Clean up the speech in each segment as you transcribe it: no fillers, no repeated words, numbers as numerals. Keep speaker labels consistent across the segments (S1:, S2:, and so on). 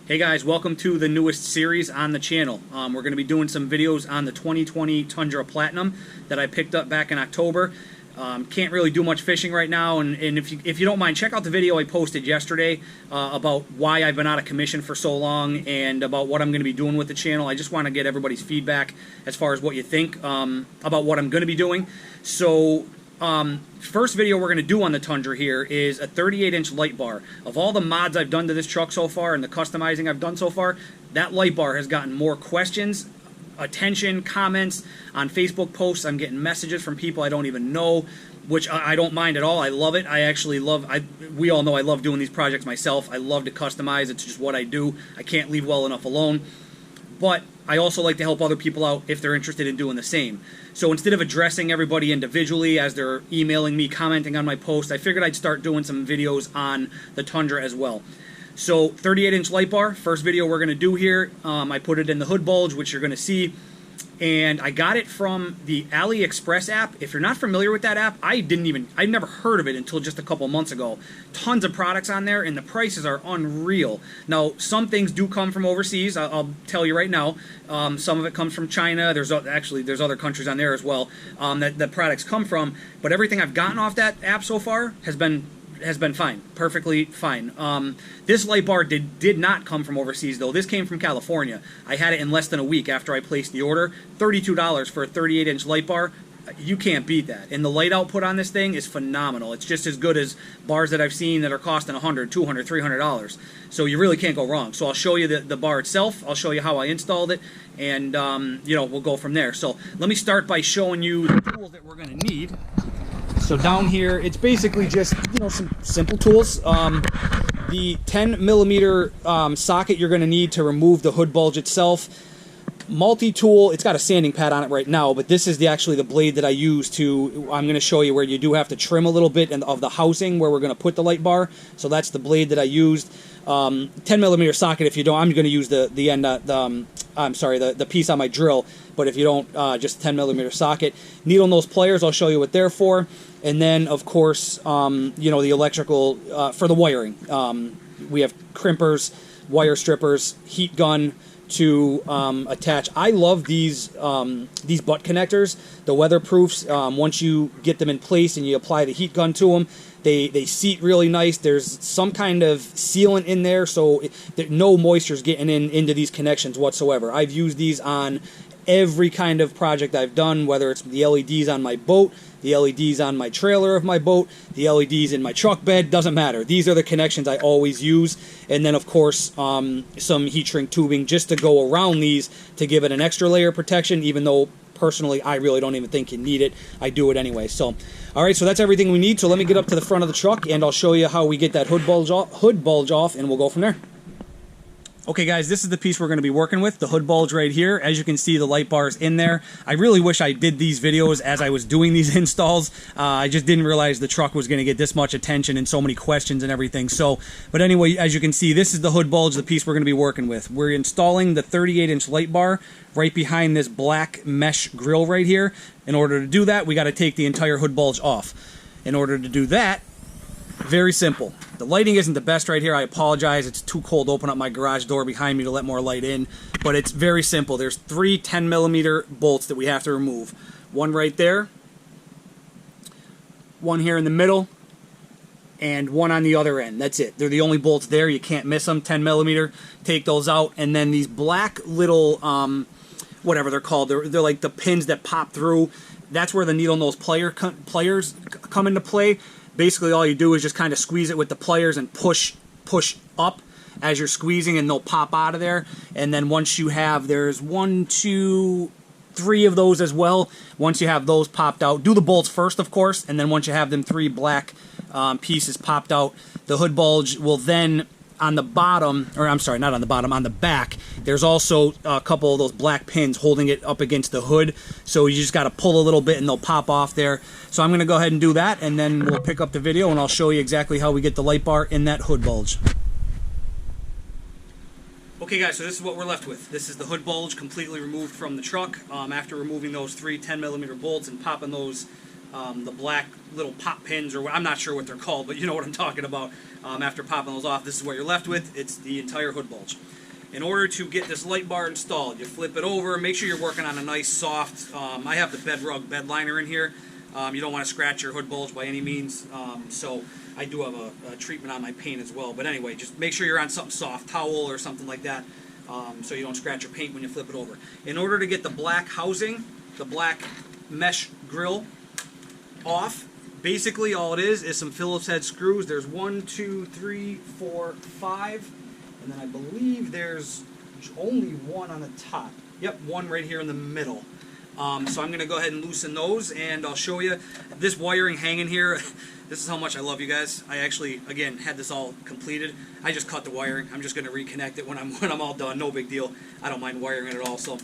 S1: Hey guys, welcome to the newest series on the channel. We're going to be doing some videos on the 2020 Tundra Platinum that I picked up back in October. Can't really do much fishing right now, and if you don't mind, check out the video I posted yesterday about why I've been out of commission for so long and about what I'm going to be doing with the channel. I just want to get everybody's feedback as far as what you think about what I'm going to be doing. So first video we're going to do on the Tundra here is a 38-inch light bar. Of all the mods I've done to this truck so far and the customizing I've done so far, that light bar has gotten more questions, attention, comments on Facebook posts. I'm getting messages from people I don't even know, which I don't mind at all. I love it. I actually love, we all know I love doing these projects myself. I love to customize. It's just what I do. I can't leave well enough alone. But I also like to help other people out if they're interested in doing the same. So instead of addressing everybody individually as they're emailing me, commenting on my post, I figured I'd start doing some videos on the Tundra as well. So 38-inch light bar, first video we're going to do here. I put it in the hood bulge, which you're going to see. And I got it from the AliExpress app. If you're not familiar with that app, I'd never heard of it until just a couple months ago. Tons of products on there, and the prices are unreal. Now, some things do come from overseas. I'll tell you right now. Some of it comes from China. There's other countries on there as well that products come from. But everything I've gotten off that app so far has been fine, perfectly fine. This light bar did not come from overseas though. This came from California. I had it in less than a week after I placed the order. $32 for a 38-inch light bar. You can't beat that. And the light output on this thing is phenomenal. It's just as good as bars that I've seen that are costing $100, $200, $300. So you really can't go wrong. So I'll show you the bar itself. I'll show you how I installed it, and we'll go from there. So let me start by showing you the tools that we're going to need. So down here, it's basically just, some simple tools. The 10mm socket you're going to need to remove the hood bulge itself. Multi-tool, it's got a sanding pad on it right now, but this is actually the blade that I use I'm going to show you where you do have to trim a little bit of the housing where we're going to put the light bar. So that's the blade that I used. 10mm socket, if you don't, I'm going to use the piece on my drill, but if you don't, just 10mm socket. Needle nose pliers, I'll show you what they're for. And then, of course, the electrical, for the wiring. We have crimpers, wire strippers, heat gun to attach. I love these butt connectors, the weatherproofs. Once you get them in place and you apply the heat gun to them, they seat really nice. There's some kind of sealant in there, so no moisture's getting into these connections whatsoever. I've used these on every kind of project I've done, whether it's the LEDs on my boat, the LEDs on my trailer of my boat, the LEDs in my truck bed, doesn't matter. These are the connections I always use. And then, of course, some heat shrink tubing just to go around these to give it an extra layer of protection, even though personally I really don't even think you need it. I do it anyway. So, all right, so that's everything we need. So let me get up to the front of the truck and I'll show you how we get that hood bulge off, and we'll go from there. Okay guys, this is the piece we're going to be working with, the hood bulge right here. As you can see, the light bar is in there. I really wish I did these videos as I was doing these installs. I just didn't realize the truck was going to get this much attention and so many questions and everything. So, but anyway, as you can see, this is the hood bulge, the piece we're going to be working with. We're installing the 38-inch light bar right behind this black mesh grill right here. In order to do that, we got to take the entire hood bulge off. In order to do that, very simple. The lighting isn't the best right here. I apologize. It's too cold to open up my garage door behind me to let more light in. But it's very simple. There's 3 10mm bolts that we have to remove. One right there, one here in the middle, and one on the other end. That's it. They're the only bolts there. You can't miss them. 10mm. Take those out. And then these black little, whatever they're called, they're like the pins that pop through. That's where the needle nose pliers come into play. Basically, all you do is just kind of squeeze it with the pliers and push up as you're squeezing, and they'll pop out of there. And then once you have, there's 1, 2, 3 of those as well. Once you have those popped out, do the bolts first, of course, and then once you have them 3 black pieces popped out, the hood bulge will then, on the bottom, or I'm sorry, not on the bottom, on the back, there's also a couple of those black pins holding it up against the hood. So you just got to pull a little bit and they'll pop off there. So I'm going to go ahead and do that, and then we'll pick up the video and I'll show you exactly how we get the light bar in that hood bulge. Okay guys, so this is what we're left with. This is the hood bulge completely removed from the truck. After removing those 3 10mm bolts and popping those the black little pop pins, or I'm not sure what they're called, but you know what I'm talking about. After popping those off, this is what you're left with. It's the entire hood bulge. In order to get this light bar installed, you flip it over. Make sure you're working on a nice soft, I have the bedrug bed liner in here. You don't want to scratch your hood bulge by any means, so I do have a treatment on my paint as well. But anyway, just make sure you're on something soft, towel or something like that, so you don't scratch your paint when you flip it over. In order to get the black housing, the black mesh grill off, basically all it is some Phillips head screws. There's 1, 2, 3, 4, 5, and then I believe there's only one on the top. Yep, one right here in the middle. So I'm going to go ahead and loosen those, and I'll show you this wiring hanging here. This is how much I love you guys. I actually, again, had this all completed. I just cut the wiring. I'm just going to reconnect it when I'm all done. No big deal. I don't mind wiring it at all. So,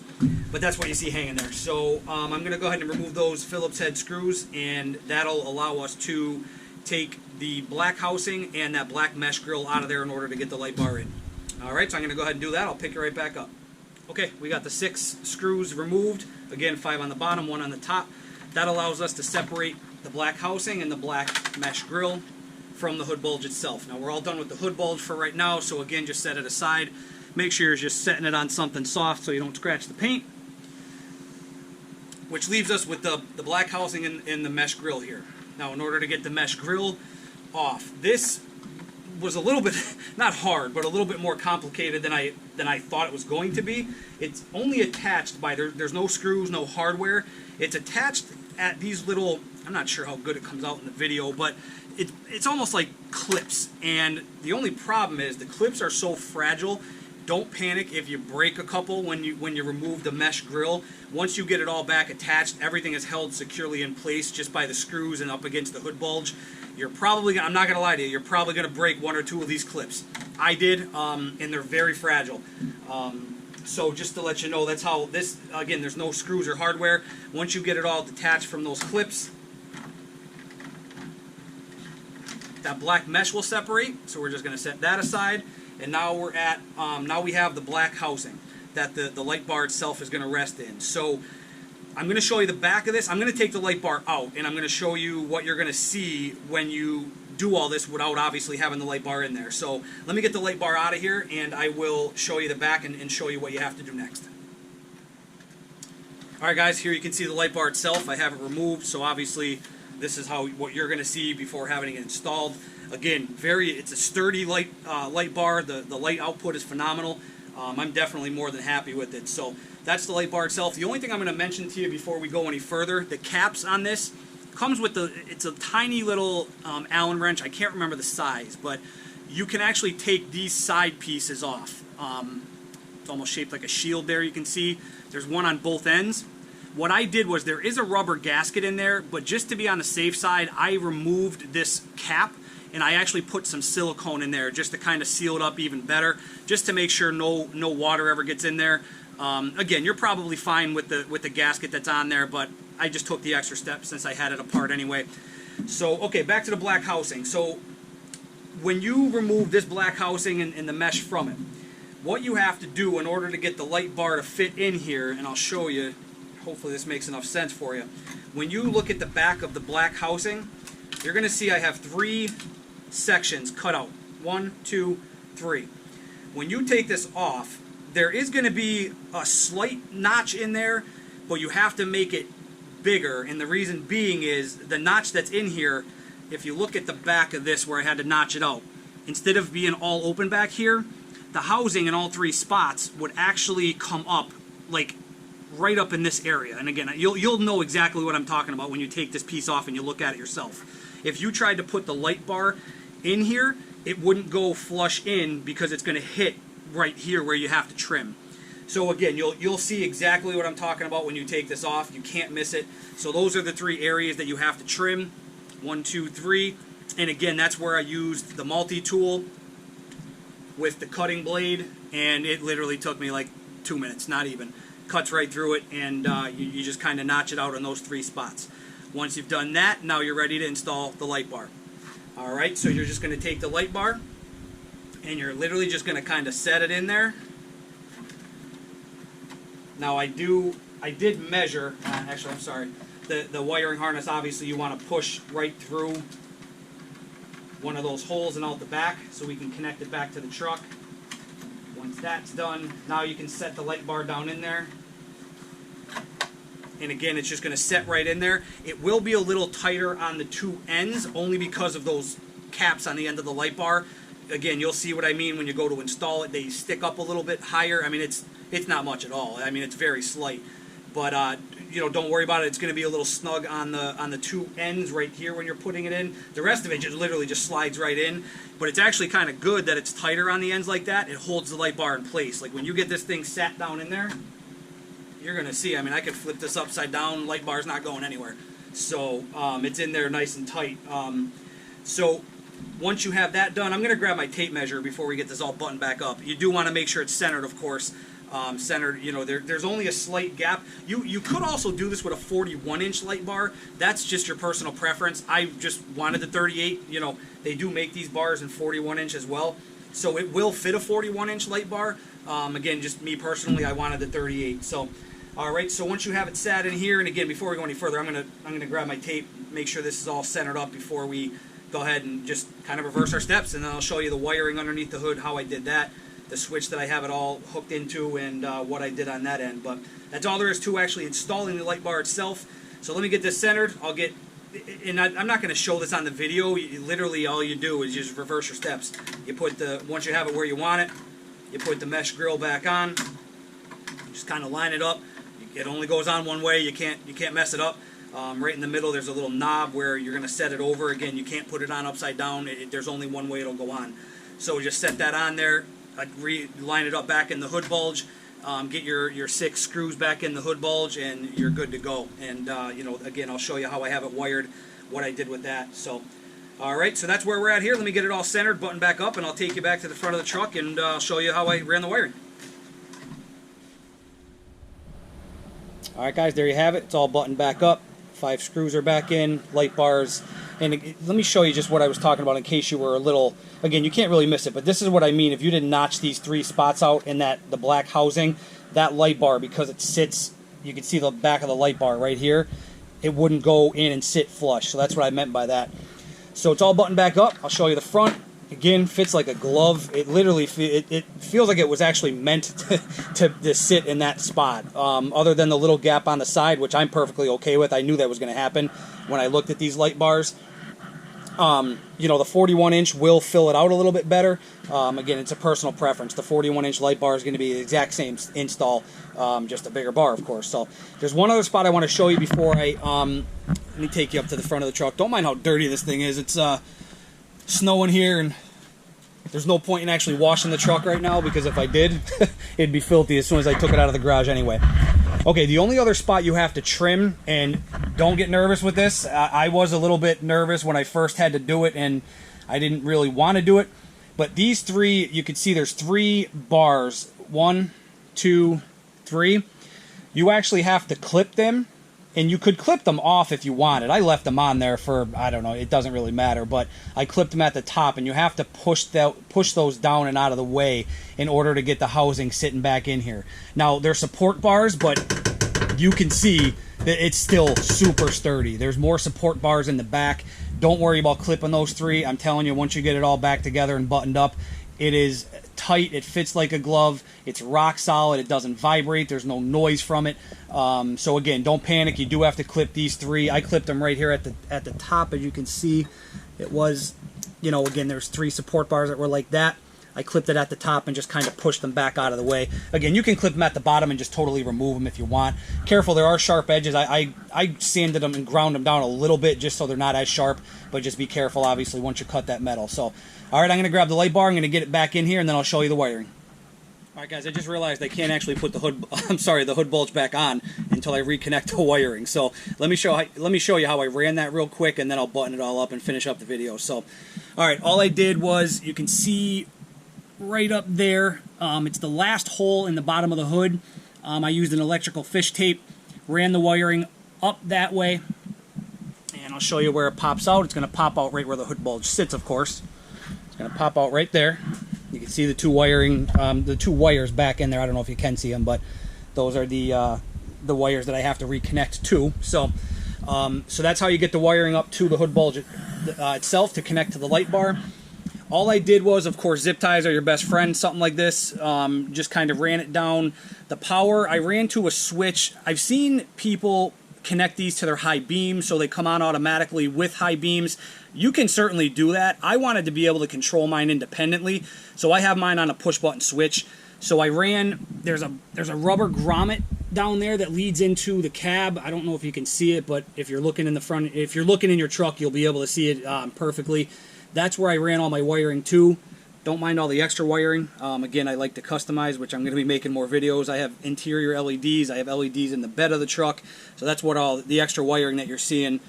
S1: but that's what you see hanging there. So I'm going to go ahead and remove those Phillips head screws, and that'll allow us to take the black housing and that black mesh grill out of there in order to get the light bar in. All right, so I'm going to go ahead and do that. I'll pick it right back up. Okay, we got the 6 screws removed. Again, 5 on the bottom, 1 on the top. That allows us to separate the black housing and the black mesh grill from the hood bulge itself. Now, we're all done with the hood bulge for right now, so again, just set it aside. Make sure you're just setting it on something soft so you don't scratch the paint. Which leaves us with the black housing and the mesh grill here. Now, in order to get the mesh grill off, this was a little bit, not hard, but a little bit more complicated than I thought it was going to be. It's only attached by, there's no screws, no hardware. It's attached at these little, I'm not sure how good it comes out in the video, but it's almost like clips. And the only problem is the clips are so fragile. Don't panic if you break a couple when you remove the mesh grill. Once you get it all back attached, everything is held securely in place just by the screws and up against the hood bulge. You're probably, I'm not going to lie to you, you're probably going to break 1 or 2 of these clips. I did, and they're very fragile. So just to let you know, that's how this, again, there's no screws or hardware. Once you get it all detached from those clips, that black mesh will separate. So we're just going to set that aside. And now we're at, now we have the black housing that the light bar itself is going to rest in. So I'm going to show you the back of this. I'm going to take the light bar out, and I'm going to show you what you're going to see when you do all this without obviously having the light bar in there. So let me get the light bar out of here, and I will show you the back and show you what you have to do next. Alright guys, here you can see the light bar itself. I have it removed, so obviously this is what you're going to see before having it installed. Again, it's a sturdy light bar. The light output is phenomenal. I'm definitely more than happy with it. So that's the light bar itself. The only thing I'm going to mention to you before we go any further, the caps on this comes with it's a tiny little Allen wrench. I can't remember the size, but you can actually take these side pieces off. It's almost shaped like a shield there, you can see. There's one on both ends. What I did was, there is a rubber gasket in there, but just to be on the safe side, I removed this cap and I actually put some silicone in there just to kind of seal it up even better, just to make sure no water ever gets in there. Again, you're probably fine with the gasket that's on there, but I just took the extra step since I had it apart anyway. So, okay, back to the black housing. So, when you remove this black housing and the mesh from it, what you have to do in order to get the light bar to fit in here, and I'll show you, hopefully this makes enough sense for you. When you look at the back of the black housing, you're going to see I have 3 sections cut out. 1, 2, 3. When you take this off, there is going to be a slight notch in there, but you have to make it bigger, and the reason being is the notch that's in here, if you look at the back of this where I had to notch it out, instead of being all open back here, the housing in all 3 spots would actually come up like right up in this area. And again, you'll know exactly what I'm talking about when you take this piece off and you look at it yourself. If you tried to put the light bar in here, it wouldn't go flush in because it's going to hit right here where you have to trim. So again, you'll see exactly what I'm talking about when you take this off. You can't miss it. So those are the 3 areas that you have to trim. 1, 2, 3. And again, that's where I used the multi-tool with the cutting blade, and it literally took me like 2 minutes, not even. Cuts right through it, and you just kind of notch it out on those 3 spots. Once you've done that, now you're ready to install the light bar. Alright, so you're just going to take the light bar, and you're literally just going to kind of set it in there. Now I did measure, actually I'm sorry, the wiring harness, obviously you want to push right through one of those holes and out the back so we can connect it back to the truck. Once that's done, now you can set the light bar down in there. And again, it's just going to set right in there. It will be a little tighter on the two ends, only because of those caps on the end of the light bar. Again, you'll see what I mean when you go to install it. They stick up a little bit higher. I mean, it's not much at all. I mean, it's very slight. But you know, don't worry about it. It's going to be a little snug on the two ends right here when you're putting it in. The rest of it just literally just slides right in. But it's actually kind of good that it's tighter on the ends like that. It holds the light bar in place. Like when you get this thing sat down in there, you're going to see, I mean, I could flip this upside down, light bar's not going anywhere. So it's in there nice and tight. So once you have that done, I'm going to grab my tape measure before we get this all buttoned back up. You do want to make sure it's centered, of course. Centered, you know, there's only a slight gap. You could also do this with a 41-inch light bar. That's just your personal preference. I just wanted the 38. You know, they do make these bars in 41-inch as well. So it will fit a 41-inch light bar. Again, just me personally, I wanted the 38. So all right, so once you have it sat in here, and again, before we go any further, I'm gonna grab my tape, make sure this is all centered up before we go ahead and just kind of reverse our steps, and then I'll show you the wiring underneath the hood, how I did that, the switch that I have it all hooked into, and what I did on that end. But that's all there is to actually installing the light bar itself. So let me get this centered. I'll get, and I'm not going to show this on the video. Literally, all you do is just reverse your steps. You put once you have it where you want it, you put the mesh grill back on. Just kind of line it up. It only goes on one way. You can't mess it up. Right in the middle, there's a little knob where you're going to set it over. Again, you can't put it on upside down. There's only one way it'll go on. So just set that on there. Line it up back in the hood bulge. Get your 6 screws back in the hood bulge, and you're good to go. And you know, again, I'll show you how I have it wired, what I did with that. So, all right, so that's where we're at here. Let me get it all centered, buttoned back up, and I'll take you back to the front of the truck and show you how I ran the wiring. All right, guys, there you have it. It's all buttoned back up. 5 screws are back in, light bars. And let me show you just what I was talking about in case you were a little, again, you can't really miss it, but this is what I mean. If you didn't notch these 3 spots out in the black housing, that light bar, because it sits, you can see the back of the light bar right here, it wouldn't go in and sit flush. So that's what I meant by that. So it's all buttoned back up. I'll show you the front. Again, fits like a glove. It literally, it feels like it was actually meant to sit in that spot. Other than the little gap on the side, which I'm perfectly okay with. I knew that was going to happen when I looked at these light bars. You know, the 41-inch will fill it out a little bit better. Again, it's a personal preference. The 41-inch light bar is going to be the exact same install, just a bigger bar, of course. So there's one other spot I want to show you before I, let me take you up to the front of the truck. Don't mind how dirty this thing is. It's snowing here, and there's no point in actually washing the truck right now, because if I did, it'd be filthy as soon as I took it out of the garage anyway. Okay, the only other spot you have to trim, and don't get nervous with this. I was a little bit nervous when I first had to do it, and I didn't really want to do it. But these 3, you can see there's 3 bars. 1, 2, 3. You actually have to clip them. And you could clip them off if you wanted. I left them on there for, I don't know, it doesn't really matter. But I clipped them at the top, and you have to push those down and out of the way in order to get the housing sitting back in here. Now, they're support bars, but you can see that it's still super sturdy. There's more support bars in the back. Don't worry about clipping those 3. I'm telling you, once you get it all back together and buttoned up, it is tight. It fits like a glove. It's rock solid. It doesn't vibrate. There's no noise from it. So again, don't panic. You do have to clip these 3. I clipped them right here at the top, as you can see. It was, you know, again, there's 3 support bars that were like that. I clipped it at the top and just kind of pushed them back out of the way. Again, you can clip them at the bottom and just totally remove them if you want. Careful, there are sharp edges. I sanded them and ground them down a little bit just so they're not as sharp, but just be careful, obviously, once you cut that metal. So, all right, I'm going to grab the light bar. I'm going to get it back in here, and then I'll show you the wiring. All right, guys, I just realized I can't actually put the hood bulge back on until I reconnect the wiring. So let me show you how I ran that real quick, and then I'll button it all up and finish up the video. So, all right, all I did was, you can see right up there, it's the last hole in the bottom of the hood. I used an electrical fish tape, ran the wiring up that way, and I'll show you where it pops out. It's going to pop out right where the hood bulge sits, of course. It's going to pop out right there. You can see the 2 wires back in there. I don't know if you can see them, but those are the wires that I have to reconnect to. So, So that's how you get the wiring up to the hood bulge itself to connect to the light bar. All I did was, of course, zip ties are your best friend, something like this. Just kind of ran it down. The power, I ran to a switch. I've seen people connect these to their high beams so they come on automatically with high beams. You can certainly do that. I wanted to be able to control mine independently, so I have mine on a push button switch. So I ran, there's a rubber grommet down there that leads into the cab. I don't know if you can see it, but if you're looking in the front, if you're looking in your truck, you'll be able to see it perfectly. That's where I ran all my wiring to. Don't mind all the extra wiring. Again, I like to customize, which I'm going to be making more videos. I have interior LEDs. I have LEDs in the bed of the truck. So that's what all the extra wiring that you're seeing.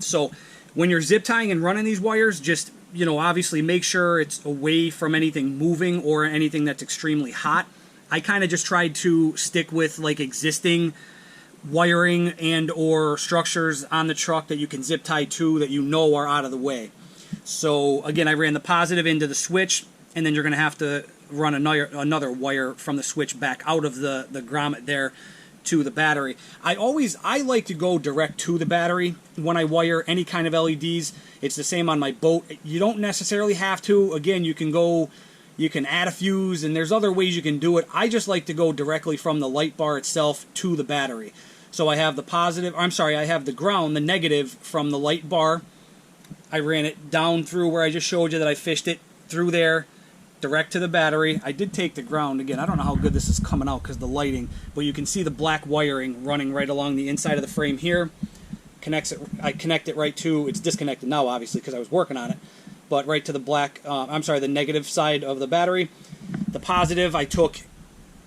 S1: So when you're zip tying and running these wires, just, you know, obviously make sure it's away from anything moving or anything that's extremely hot. I kind of just tried to stick with like existing wiring and or structures on the truck that you can zip tie to that you know are out of the way. So again, I ran the positive into the switch, and then you're going to have to run another wire from the switch back out of the grommet there to the battery. I like to go direct to the battery when I wire any kind of LEDs. It's the same on my boat. You don't necessarily have to. Again, you can add a fuse, and there's other ways you can do it. I just like to go directly from the light bar itself to the battery. So I have the positive, I have the ground, the negative from the light bar. I ran it down through where I just showed you that I fished it through there, direct to the battery. I did take the ground. Again, I don't know how good this is coming out because of the lighting, but you can see the black wiring running right along the inside of the frame here. I connect it right to, it's disconnected now obviously because I was working on it, but right to the the negative side of the battery. The positive I took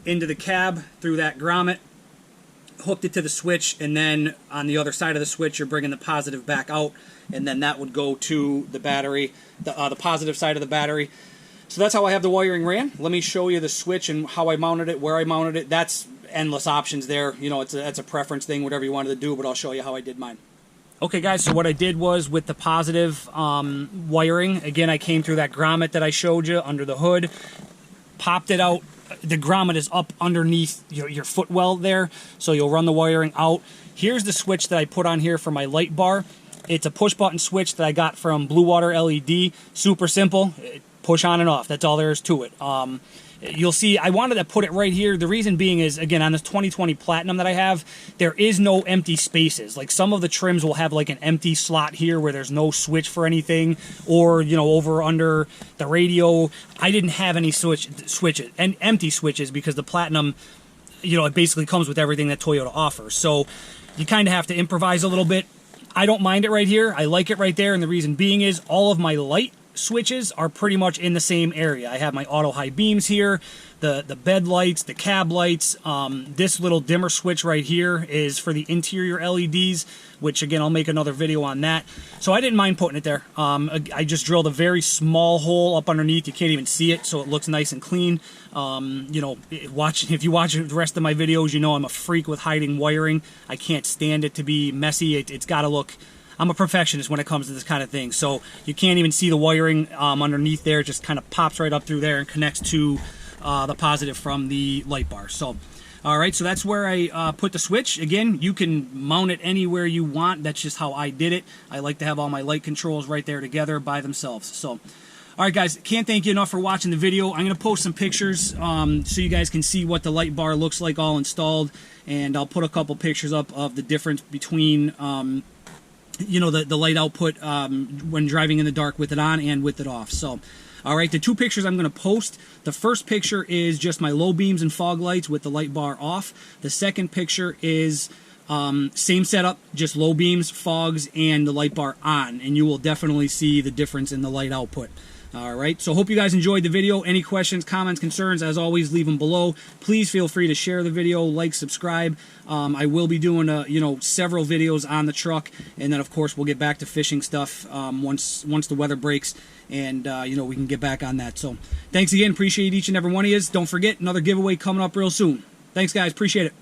S1: into the cab through that grommet, hooked it to the switch, and then on the other side of the switch you're bringing the positive back out, and then that would go to the battery, the positive side of the battery. So that's how I have the wiring ran. Let me show you the switch and how I mounted it, where I mounted it. That's endless options there. You know, that's a preference thing, whatever you wanted to do, but I'll show you how I did mine. Okay guys, so what I did was with the positive wiring, again I came through that grommet that I showed you under the hood, popped it out. The grommet is up underneath your footwell there, so you'll run the wiring out. Here's the switch that I put on here for my light bar. It's a push button switch that I got from Blue Water LED. Super simple, push on and off, that's all there is to it. You'll see I wanted to put it right here. The reason being is, again, on this 2020 Platinum that I have, there is no empty spaces. Like some of the trims will have like an empty slot here where there's no switch for anything, or, you know, over under the radio. I didn't have any switches and empty switches because the Platinum, you know, it basically comes with everything that Toyota offers. So you kind of have to improvise a little bit. I don't mind it right here. I like it right there, and the reason being is all of my light switches are pretty much in the same area. I have my auto high beams here, the bed lights, the cab lights. This little dimmer switch right here is for the interior LEDs, which again I'll make another video on that. So I didn't mind putting it there. I just drilled a very small hole up underneath. You can't even see it, so it looks nice and clean. You know, if you watch the rest of my videos, you know I'm a freak with hiding wiring. I can't stand it to be messy. It's got to look. I'm a perfectionist when it comes to this kind of thing, so you can't even see the wiring underneath there. It just kind of pops right up through there and connects to the positive from the light bar. So, all right, so that's where I put the switch. Again, you can mount it anywhere you want. That's just how I did it. I like to have all my light controls right there together by themselves. So, all right, guys, can't thank you enough for watching the video. I'm going to post some pictures so you guys can see what the light bar looks like all installed, and I'll put a couple pictures up of the difference between you know, the light output when driving in the dark with it on and with it off. So, all right, the two pictures I'm going to post. The first picture is just my low beams and fog lights with the light bar off. The second picture is same setup, just low beams, fogs, and the light bar on, and you will definitely see the difference in the light output. All right, so hope you guys enjoyed the video. Any questions, comments, concerns, as always, leave them below. Please feel free to share the video, like, subscribe. I will be doing you know, several videos on the truck, and then of course we'll get back to fishing stuff once the weather breaks, and you know, we can get back on that. So thanks again, appreciate each and every one of you. Don't forget, another giveaway coming up real soon. Thanks guys, appreciate it.